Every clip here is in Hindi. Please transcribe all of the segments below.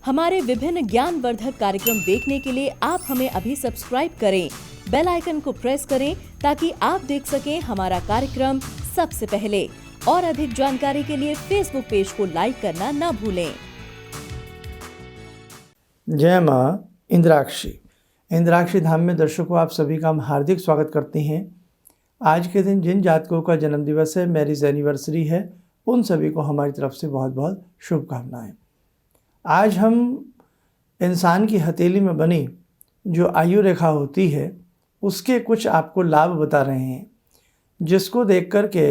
हमारे विभिन्न ज्ञानवर्धक कार्यक्रम देखने के लिए आप हमें अभी सब्सक्राइब करें, बेल आइकन को प्रेस करें ताकि आप देख सकें हमारा कार्यक्रम सबसे पहले। और अधिक जानकारी के लिए फेसबुक पेज को लाइक करना न भूलें। जय माँ इंद्राक्षी। इंद्राक्षी धाम में दर्शकों आप सभी का हम हार्दिक स्वागत करते हैं। आज के दिन जिन जातकों का जन्मदिवस है, मैरिज एनिवर्सरी है, उन सभी को हमारी तरफ से बहुत बहुत शुभकामनाएं। आज हम इंसान की हथेली में बनी जो आयु रेखा होती है उसके कुछ आपको लाभ बता रहे हैं, जिसको देख कर के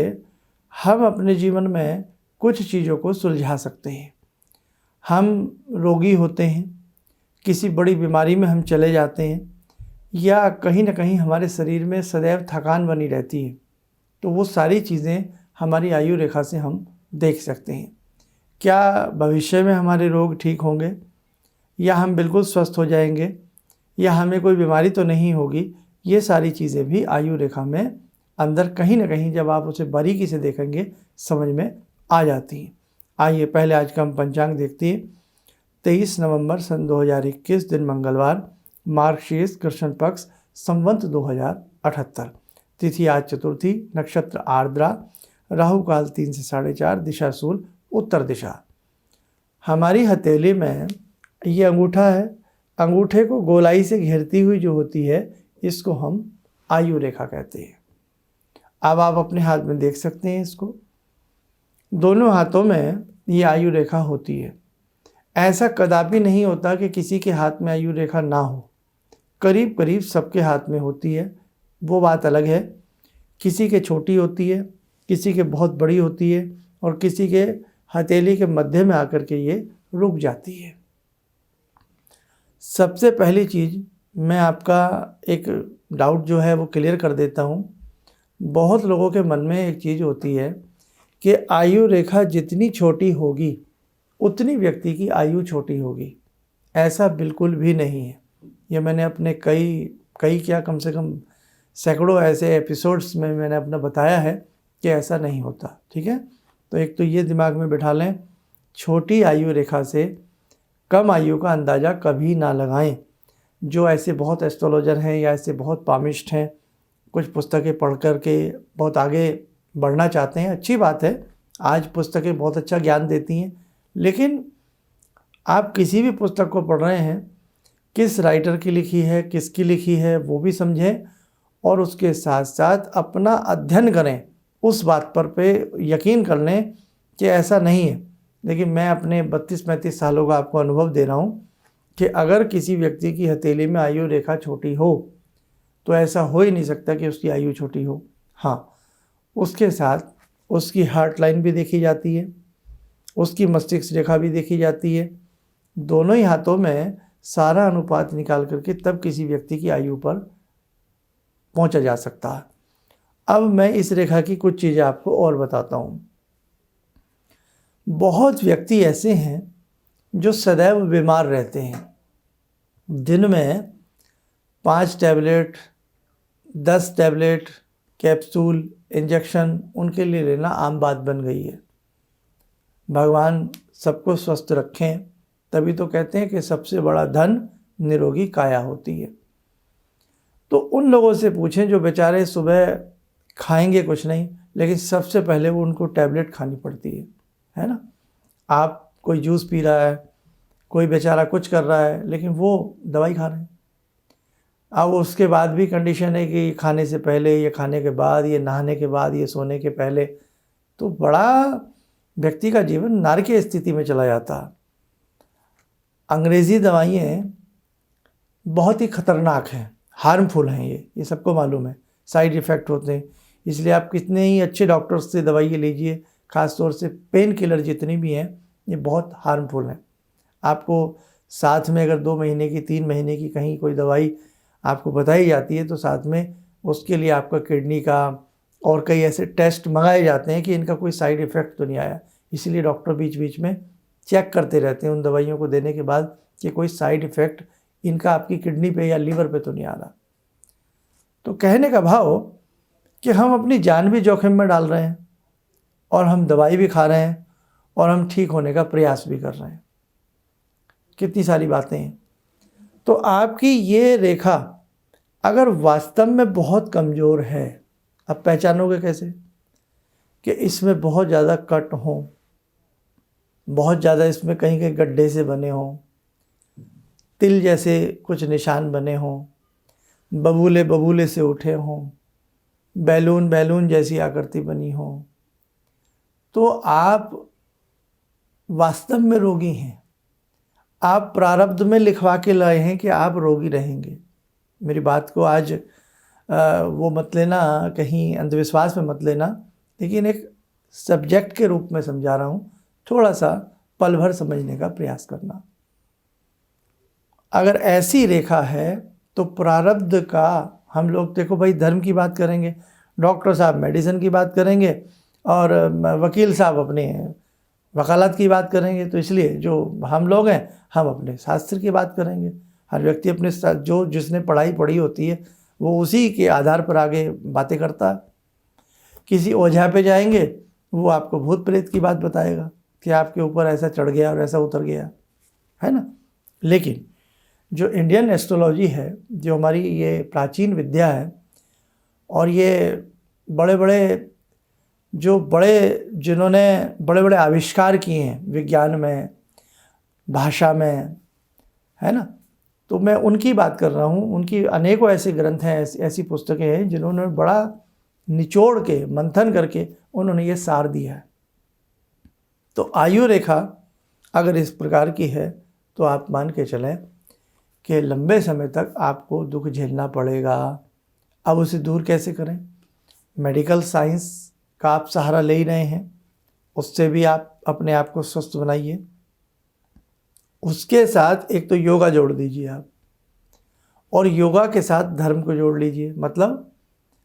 हम अपने जीवन में कुछ चीज़ों को सुलझा सकते हैं। हम रोगी होते हैं, किसी बड़ी बीमारी में हम चले जाते हैं, या कहीं ना कहीं हमारे शरीर में सदैव थकान बनी रहती है, तो वो सारी चीज़ें हमारी आयु रेखा से हम देख सकते हैं। क्या भविष्य में हमारे रोग ठीक होंगे, या हम बिल्कुल स्वस्थ हो जाएंगे, या हमें कोई बीमारी तो नहीं होगी, ये सारी चीज़ें भी आयु रेखा में अंदर कहीं ना कहीं जब आप उसे बारीकी से देखेंगे समझ में आ जाती हैं। आइए पहले आज का हम पंचांग देखते हैं। 23 नवंबर सन 2021 दिन मंगलवार, मार्गशीर्ष कृष्ण पक्ष, संवत 2078। तिथि आज चतुर्थी, नक्षत्र आर्द्रा, राहु काल 3 से 4:30, दिशा शूल उत्तर दिशा। हमारी हथेली में ये अंगूठा है, अंगूठे को गोलाई से घेरती हुई जो होती है इसको हम आयु रेखा कहते हैं। अब आप अपने हाथ में देख सकते हैं इसको, दोनों हाथों में ये आयु रेखा होती है। ऐसा कदापि नहीं होता कि किसी के हाथ में आयु रेखा ना हो, करीब करीब सबके हाथ में होती है। वो बात अलग है, किसी के छोटी होती है, किसी के बहुत बड़ी होती है, और किसी के हथेली के मध्य में आकर के ये रुक जाती है। सबसे पहली चीज़ मैं आपका एक डाउट जो है वो क्लियर कर देता हूँ। बहुत लोगों के मन में एक चीज़ होती है कि आयु रेखा जितनी छोटी होगी उतनी व्यक्ति की आयु छोटी होगी। ऐसा बिल्कुल भी नहीं है। ये मैंने अपने कई क्या कम से कम सैकड़ों ऐसे एपिसोड्स में मैंने अपना बताया है कि ऐसा नहीं होता। ठीक है, तो एक तो ये दिमाग में बिठा लें, छोटी आयु रेखा से कम आयु का अंदाज़ा कभी ना लगाएं। जो ऐसे बहुत एस्ट्रोलॉजर हैं या ऐसे बहुत पामिस्ट हैं, कुछ पुस्तकें पढ़ कर के बहुत आगे बढ़ना चाहते हैं, अच्छी बात है, आज पुस्तकें बहुत अच्छा ज्ञान देती हैं, लेकिन आप किसी भी पुस्तक को पढ़ रहे हैं, किस राइटर की लिखी है, किसकी लिखी है, वो भी समझें, और उसके साथ साथ अपना अध्ययन करें, उस बात पर पे यकीन कर लें कि ऐसा नहीं है। लेकिन मैं अपने 32-35 सालों का आपको अनुभव दे रहा हूँ कि अगर किसी व्यक्ति की हथेली में आयु रेखा छोटी हो तो ऐसा हो ही नहीं सकता कि उसकी आयु छोटी हो। हाँ, उसके साथ उसकी हार्ट लाइन भी देखी जाती है, उसकी मस्तिष्क रेखा भी देखी जाती है। दोनों ही हाथों में सारा अनुपात निकाल करके तब किसी व्यक्ति की आयु पर पहुंचा जा सकता है। अब मैं इस रेखा की कुछ चीज़ें आपको और बताता हूँ। बहुत व्यक्ति ऐसे हैं जो सदैव बीमार रहते हैं, दिन में 5 टैबलेट, 10 टैबलेट, कैप्सूल, इंजेक्शन उनके लिए लेना आम बात बन गई है। भगवान सबको स्वस्थ रखें, तभी तो कहते हैं कि सबसे बड़ा धन निरोगी काया होती है। तो उन लोगों से पूछें जो बेचारे सुबह खाएंगे कुछ नहीं, लेकिन सबसे पहले वो उनको टैबलेट खानी पड़ती है ना। आप कोई जूस पी रहा है, कोई बेचारा कुछ कर रहा है, लेकिन वो दवाई खा रहे हैं। अब उसके बाद भी कंडीशन है कि खाने से पहले, ये खाने के बाद, ये नहाने के बाद, ये सोने के पहले, तो बड़ा व्यक्ति का जीवन नारकीय स्थिति में चला जाता है। अंग्रेज़ी दवाइयाँ बहुत ही ख़तरनाक हैं, हार्मफुल हैं, ये सबको मालूम है, साइड इफ़ेक्ट होते हैं। इसलिए आप कितने ही अच्छे डॉक्टर्स से दवाइयाँ लीजिए, ख़ास तौर से पेन किलर जितनी भी हैं, ये बहुत हार्मफुल हैं। आपको साथ में अगर 2 महीने की, 3 महीने की कहीं कोई दवाई आपको बताई जाती है तो साथ में उसके लिए आपका किडनी का और कई ऐसे टेस्ट मंगाए जाते हैं कि इनका कोई साइड इफ़ेक्ट तो नहीं आया। इसीलिए डॉक्टर बीच बीच में चेक करते रहते हैं उन दवाइयों को देने के बाद कि कोई साइड इफ़ेक्ट इनका आपकी किडनी पे या लीवर पे तो नहीं आ रहा। तो कहने का भाव कि हम अपनी जान भी जोखिम में डाल रहे हैं और हम दवाई भी खा रहे हैं और हम ठीक होने का प्रयास भी कर रहे हैं। कितनी सारी बातें हैं। तो आपकी ये रेखा अगर वास्तव में बहुत कमज़ोर है, अब पहचानोगे कैसे? कि इसमें बहुत ज़्यादा कट हों, बहुत ज़्यादा इसमें कहीं कहीं गड्ढे से बने हों, तिल जैसे कुछ निशान बने हों, बबूले बबूले से उठे हों, बैलून बैलून जैसी आकृति बनी हो, तो आप वास्तव में रोगी हैं। आप प्रारब्ध में लिखवा के लाए हैं कि आप रोगी रहेंगे। मेरी बात को आज वो मत लेना, कहीं अंधविश्वास में मत लेना, लेकिन एक सब्जेक्ट के रूप में समझा रहा हूँ, थोड़ा सा पल भर समझने का प्रयास करना। अगर ऐसी रेखा है तो प्रारब्ध का, हम लोग देखो भाई धर्म की बात करेंगे, डॉक्टर साहब मेडिसिन की बात करेंगे, और वकील साहब अपने वकालत की बात करेंगे, तो इसलिए जो हम लोग हैं हम अपने शास्त्र की बात करेंगे। हर व्यक्ति अपने जो जिसने पढ़ाई पढ़ी होती है वो उसी के आधार पर आगे बातें करता है। किसी ओझा पे जाएंगे, वो आपको भूत प्रेत की बात बताएगा कि आपके ऊपर ऐसा चढ़ गया और ऐसा उतर गया, है ना। लेकिन जो इंडियन एस्ट्रोलॉजी है, जो हमारी ये प्राचीन विद्या है, और ये बड़े बड़े जिन्होंने बड़े बड़े आविष्कार किए हैं विज्ञान में, भाषा में, है ना, तो मैं उनकी बात कर रहा हूँ। उनकी अनेकों ऐसे ग्रंथ हैं, ऐसी पुस्तकें हैं जिन्होंने बड़ा निचोड़ के, मंथन करके उन्होंने ये सार दिया है। तो आयु रेखा अगर इस प्रकार की है तो आप मान के चलें कि लंबे समय तक आपको दुख झेलना पड़ेगा। अब उसे दूर कैसे करें? मेडिकल साइंस का आप सहारा ले ही रहे हैं, उससे भी आप अपने आप को स्वस्थ बनाइए। उसके साथ एक तो योगा जोड़ दीजिए आप, और योगा के साथ धर्म को जोड़ लीजिए। मतलब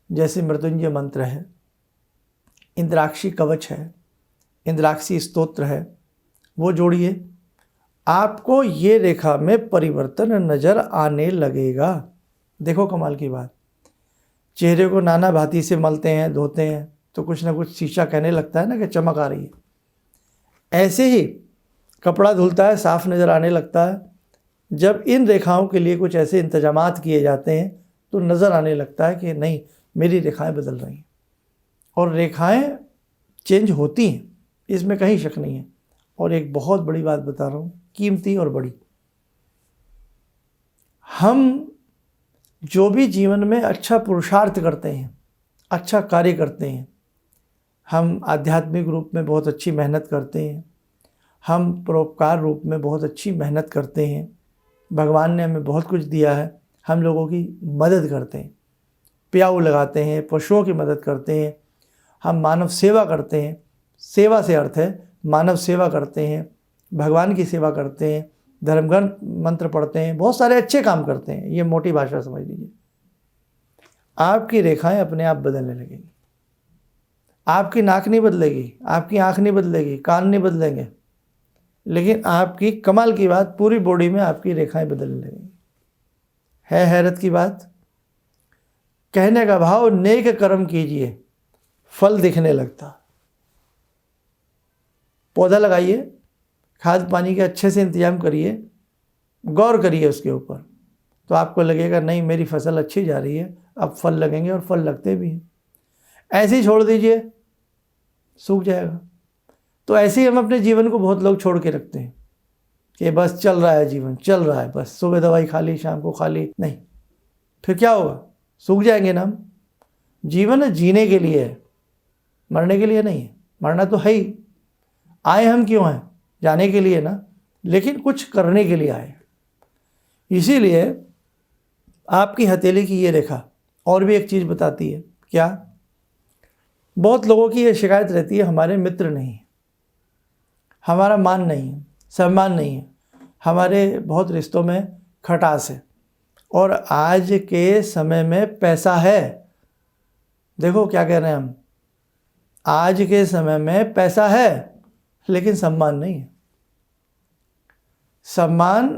जैसे मृत्युंजय मंत्र है, इंद्राक्षी कवच है, इंद्राक्षी स्तोत्र है, वो जोड़िए। आपको ये रेखा में परिवर्तन नज़र आने लगेगा। देखो कमाल की बात, चेहरे को नाना भांति से मलते हैं, धोते हैं, तो कुछ ना कुछ शीशा कहने लगता है ना कि चमक आ रही है। ऐसे ही कपड़ा धुलता है, साफ नज़र आने लगता है। जब इन रेखाओं के लिए कुछ ऐसे इंतजामात किए जाते हैं तो नज़र आने लगता है कि नहीं, मेरी रेखाएं बदल रही हैं। और रेखाएं चेंज होती हैं, इसमें कहीं शक नहीं है। और एक बहुत बड़ी बात बता रहा हूँ, कीमती और बड़ी, हम जो भी जीवन में अच्छा पुरुषार्थ करते हैं, अच्छा कार्य करते हैं, हम आध्यात्मिक रूप में बहुत अच्छी मेहनत करते हैं, हम परोपकार रूप में बहुत अच्छी मेहनत करते हैं, भगवान ने हमें बहुत कुछ दिया है, हम लोगों की मदद करते हैं, प्याऊ लगाते हैं, पशुओं की मदद करते हैं, हम मानव सेवा करते हैं। सेवा से अर्थ है मानव सेवा करते हैं, भगवान की सेवा करते हैं, धर्मग्रंथ मंत्र पढ़ते हैं, बहुत सारे अच्छे काम करते हैं। ये मोटी भाषा समझ लीजिए। आपकी रेखाएं अपने आप बदलने लगेंगी। आपकी नाक नहीं बदलेगी, आपकी आँख नहीं बदलेगी, कान नहीं बदलेंगे, लेकिन आपकी कमाल की बात, पूरी बॉडी में आपकी रेखाएं बदलने लगेंगी। है हैरत की बात। कहने का भाव, नेक कर्म कीजिए, फल दिखने लगता। पौधा लगाइए, खाद पानी के अच्छे से इंतजाम करिए, गौर करिए उसके ऊपर, तो आपको लगेगा नहीं मेरी फसल अच्छी जा रही है, अब फल लगेंगे, और फल लगते भी हैं। ऐसे ही छोड़ दीजिए, सूख जाएगा। तो ऐसे ही हम अपने जीवन को बहुत लोग छोड़ के रखते हैं कि बस चल रहा है जीवन, चल रहा है, बस सुबह दवाई खा ली, शाम को खा ली, नहीं, फिर क्या होगा? सूख जाएंगे ना हम। जीवन जीने के लिए है, मरने के लिए नहीं है। मरना तो है ही, आए हम क्यों हैं? जाने के लिए ना, लेकिन कुछ करने के लिए आए। इसीलिए आपकी हथेली की ये रेखा और भी एक चीज़ बताती है। क्या? बहुत लोगों की ये शिकायत रहती है, हमारे मित्र नहीं है, हमारा मान नहीं है, सम्मान नहीं है, हमारे बहुत रिश्तों में खटास है। और आज के समय में पैसा है। देखो क्या कह रहे हैं हम, आज के समय में पैसा है लेकिन सम्मान नहीं है। सम्मान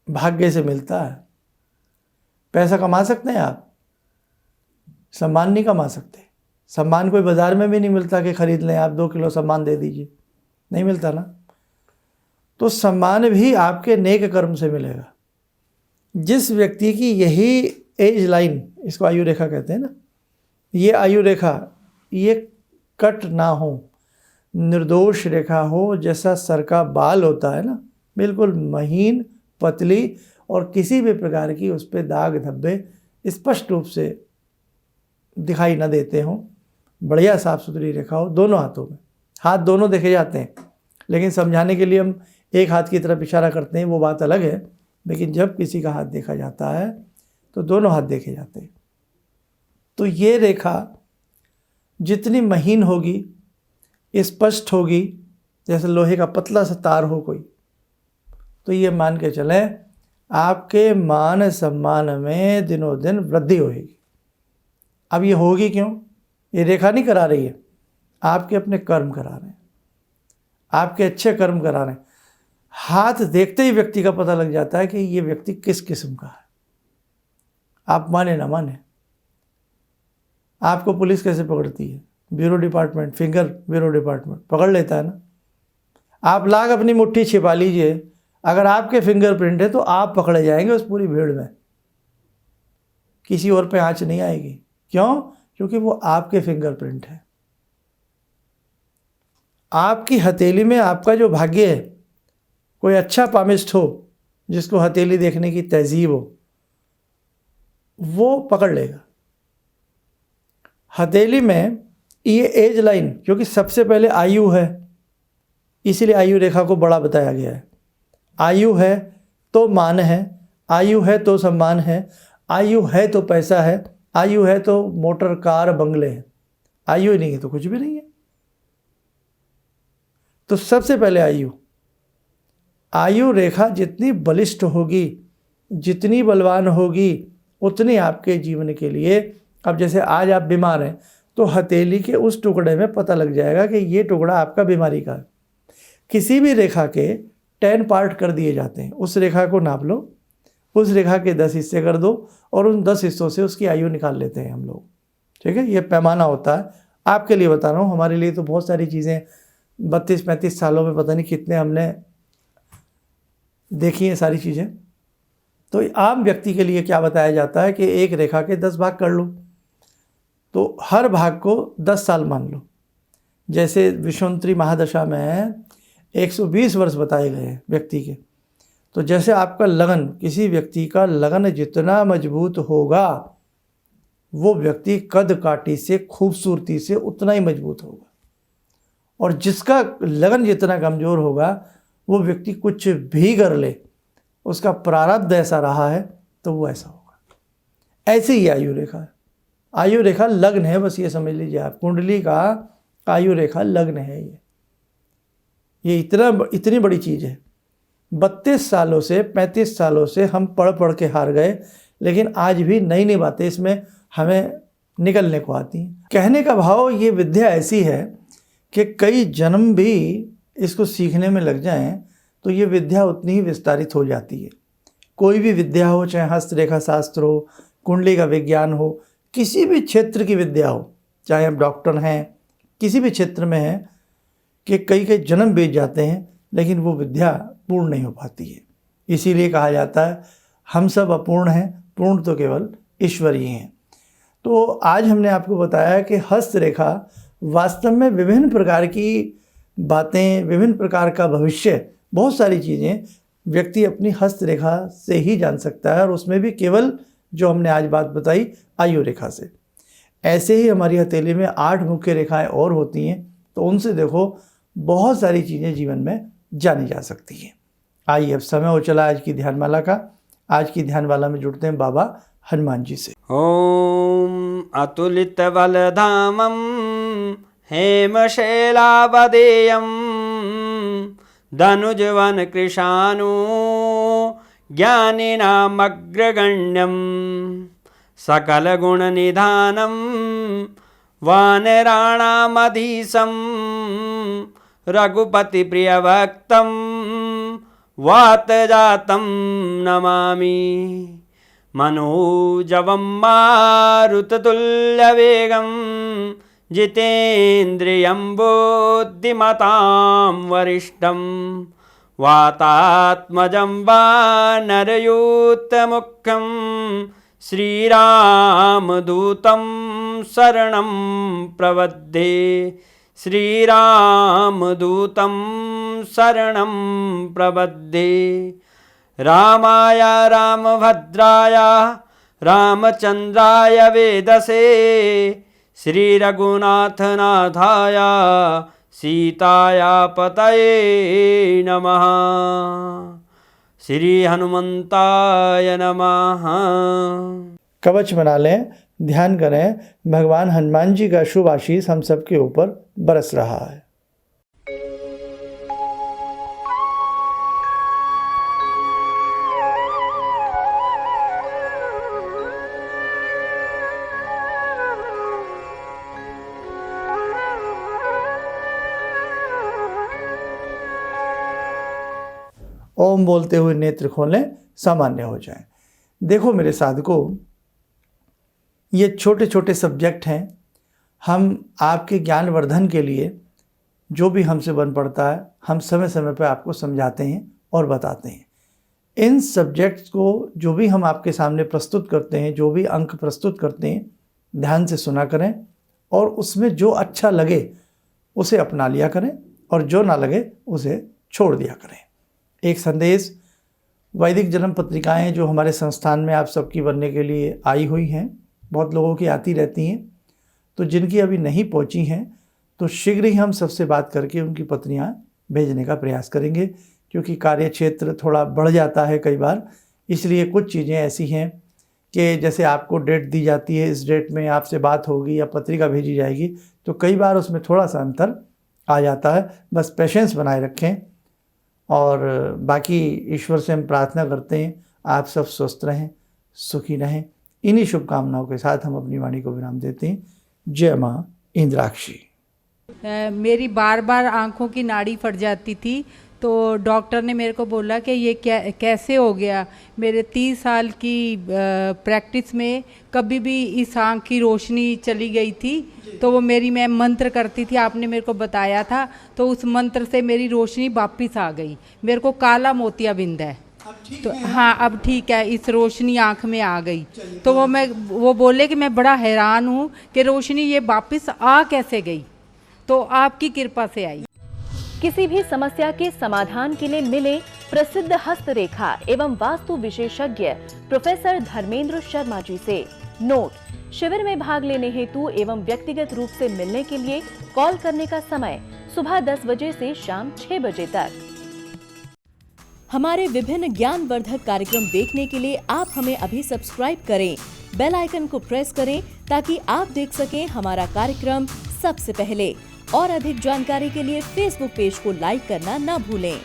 भाग्य से मिलता है। पैसा कमा सकते हैं आप, सम्मान नहीं कमा सकते। सम्मान कोई बाज़ार में भी नहीं मिलता कि ख़रीद लें, आप 2 किलो सम्मान दे दीजिए, नहीं मिलता ना। तो सम्मान भी आपके नेक कर्म से मिलेगा। जिस व्यक्ति की यही एज लाइन, इसको आयु रेखा कहते हैं ना, ये आयु रेखा ये कट ना हो, निर्दोष रेखा हो, जैसा सर का बाल होता है ना, बिल्कुल महीन पतली, और किसी भी प्रकार की उस पर दाग धब्बे स्पष्ट रूप से दिखाई न देते हों, बढ़िया साफ सुथरी रेखा हो दोनों हाथों में। हाथ दोनों देखे जाते हैं, लेकिन समझाने के लिए हम एक हाथ की तरफ इशारा करते हैं, वो बात अलग है। लेकिन जब किसी का हाथ देखा जाता है तो दोनों हाथ देखे जाते हैं। तो ये रेखा जितनी महीन होगी, स्पष्ट होगी, जैसे लोहे का पतला सा तार हो कोई, तो ये मान के चलें आपके मान सम्मान में दिनों दिन वृद्धि होगी। अब ये होगी क्यों? ये रेखा नहीं करा रही है, आपके अपने कर्म करा रहे हैं, आपके अच्छे कर्म करा रहे हैं। हाथ देखते ही व्यक्ति का पता लग जाता है कि ये व्यक्ति किस किस्म का है। आप माने ना माने, आपको पुलिस कैसे पकड़ती है? Bureau department, finger bureau department पकड़ लेता है ना। आप लाख अपनी मुट्ठी छिपा लीजिए, अगर आपके फिंगरप्रिंट है तो आप पकड़े जाएंगे उस पूरी भीड़ में, किसी और पे आंच नहीं आएगी। क्यों? क्योंकि वो आपके फिंगरप्रिंट है। आपकी हथेली में आपका जो भाग्य है, कोई अच्छा पामिस्ट हो जिसको हथेली देखने की तहजीब हो, वो पकड़ लेगा। हथेली में ये एज लाइन, क्योंकि सबसे पहले आयु है, इसीलिए आयु रेखा को बड़ा बताया गया है। आयु है तो मान है, आयु है तो सम्मान है, आयु है तो पैसा है, आयु है तो मोटर कार बंगले हैं, आयु ही नहीं है तो कुछ भी नहीं है। तो सबसे पहले आयु, आयु रेखा जितनी बलिष्ठ होगी, जितनी बलवान होगी, उतनी आपके जीवन के लिए, अब जैसे आज आप बीमार हैं तो हथेली के उस टुकड़े में पता लग जाएगा कि ये टुकड़ा आपका बीमारी का है। किसी भी रेखा के 10 पार्ट कर दिए जाते हैं, उस रेखा को नाप लो, उस रेखा के 10 हिस्से कर दो और उन 10 हिस्सों से उसकी आयु निकाल लेते हैं हम लोग। ठीक है, ये पैमाना होता है, आपके लिए बता रहा हूँ। हमारे लिए तो बहुत सारी चीज़ें 32-35 सालों में पता नहीं कितने हमने देखी हैं सारी चीज़ें। तो आम व्यक्ति के लिए क्या बताया जाता है कि एक रेखा के 10 भाग कर लो, तो हर भाग को 10 साल मान लो। जैसे विषुवंतरी महादशा में 120 वर्ष बताए गए हैं व्यक्ति के, तो जैसे आपका लगन, किसी व्यक्ति का लगन जितना मजबूत होगा, वो व्यक्ति कद काठी से, खूबसूरती से उतना ही मजबूत होगा। और जिसका लगन जितना कमज़ोर होगा, वो व्यक्ति कुछ भी कर ले, उसका प्रारब्ध ऐसा रहा है तो वो ऐसा होगा। ऐसे ही आयु रेखा है। आयु रेखा लग्न है, बस ये समझ लीजिए आप, कुंडली का आयु रेखा लग्न है। ये इतनी बड़ी चीज़ है। 32 सालों से 35 सालों से हम पढ़ के हार गए, लेकिन आज भी नई नई बातें इसमें हमें निकलने को आती हैं। कहने का भाव, ये विद्या ऐसी है कि कई जन्म भी इसको सीखने में लग जाएं तो ये विद्या उतनी ही विस्तारित हो जाती है। कोई भी विद्या हो, चाहे हस्तरेखा शास्त्र हो, कुंडली का विज्ञान हो, किसी भी क्षेत्र की विद्या हो, चाहे हम डॉक्टर हैं, किसी भी क्षेत्र में हैं, कि कई जन्म बीत जाते हैं लेकिन वो विद्या पूर्ण नहीं हो पाती है। इसीलिए कहा जाता है हम सब अपूर्ण हैं, पूर्ण तो केवल ईश्वर ही हैं। तो आज हमने आपको बताया कि हस्तरेखा वास्तव में विभिन्न प्रकार की बातें, विभिन्न प्रकार का भविष्य, बहुत सारी चीज़ें व्यक्ति अपनी हस्तरेखा से ही जान सकता है, और उसमें भी केवल जो हमने आज बात बताई आयु रेखा से। ऐसे ही हमारी हथेली में 8 मुख्य रेखाएं और होती हैं, तो उनसे देखो बहुत सारी चीज़ें जीवन में जानी जा सकती हैं। आइए अब समय हो चला आज की ध्यानमाला का। आज की ध्यानमाला में जुड़ते हैं बाबा हनुमान जी से। ओम अतुलित बलधामं हेमशैलावदेयं धनुजवन कृशानु ज्ञानिनामग्रगण्यं सकलगुणनिधानं वानराणामधीशं रघुपतिप्रियभक्तं वातजातं नमामि। मनोजवं मारुततुल्यवेगं जितेन्द्रियं बुद्धिमतां वरिष्ठं वातात्मजं वानरयूतमुख्यं श्रीरामदूतं शरणं प्रपद्ये श्रीरामदूतं शरणं प्रपद्ये रामाय रामभद्राय रामचन्द्राय वेदसे श्रीरघुनाथनाथाय सीताया पतये नमः श्री हनुमंताय नमः। कवच बना लें, ध्यान करें, भगवान हनुमान जी का शुभ आशीष हम सबके ऊपर बरस रहा है। ओम बोलते हुए नेत्र खोलें, सामान्य हो जाएं। देखो मेरे साधकों, ये छोटे छोटे सब्जेक्ट हैं। हम आपके ज्ञान वर्धन के लिए जो भी हमसे बन पड़ता है, हम समय समय पर आपको समझाते हैं और बताते हैं। इन सब्जेक्ट्स को जो भी हम आपके सामने प्रस्तुत करते हैं, जो भी अंक प्रस्तुत करते हैं, ध्यान से सुना करें और उसमें जो अच्छा लगे उसे अपना लिया करें और जो ना लगे उसे छोड़ दिया करें। एक संदेश, वैदिक जन्म पत्रिकाएं जो हमारे संस्थान में आप सबकी बनने के लिए आई हुई हैं, बहुत लोगों की आती रहती हैं, तो जिनकी अभी नहीं पहुंची हैं तो शीघ्र ही हम सबसे बात करके उनकी पत्रियां भेजने का प्रयास करेंगे, क्योंकि कार्य क्षेत्र थोड़ा बढ़ जाता है कई बार। इसलिए कुछ चीज़ें ऐसी हैं कि जैसे आपको डेट दी जाती है, इस डेट में आपसे बात होगी या पत्रिका भेजी जाएगी, तो कई बार उसमें थोड़ा सा अंतर आ जाता है। बस पेशेंस बनाए रखें और बाकी ईश्वर से हम प्रार्थना करते हैं आप सब स्वस्थ रहें, सुखी रहें। इन्हीं शुभकामनाओं के साथ हम अपनी वाणी को विराम देते हैं। जय माँ इंद्राक्षी। मेरी बार बार आँखों की नाड़ी फट जाती थी, तो डॉक्टर ने मेरे को बोला कि ये कैसे हो गया। मेरे 30 साल की प्रैक्टिस में कभी भी इस आँख की रोशनी चली गई थी, तो वो मैं मंत्र करती थी, आपने मेरे को बताया था, तो उस मंत्र से मेरी रोशनी वापस आ गई। मेरे को काला मोतियाबिंद है, तो हाँ अब ठीक है, इस रोशनी आँख में आ गई। तो वो बोले कि मैं बड़ा हैरान हूँ कि रोशनी ये वापस आ कैसे गई, तो आपकी कृपा से आई। किसी भी समस्या के समाधान के लिए मिले प्रसिद्ध हस्तरेखा एवं वास्तु विशेषज्ञ प्रोफेसर धर्मेंद्र शर्मा जी से। नोट: शिविर में भाग लेने हेतु एवं व्यक्तिगत रूप से मिलने के लिए कॉल करने का समय सुबह 10 बजे से शाम 6 बजे तक। हमारे विभिन्न ज्ञानवर्धक कार्यक्रम देखने के लिए आप हमें अभी सब्सक्राइब करें, बेल आइकन को प्रेस करें ताकि आप देख सकें हमारा कार्यक्रम सबसे पहले। और अधिक जानकारी के लिए फेसबुक पेज को लाइक करना न भूलें।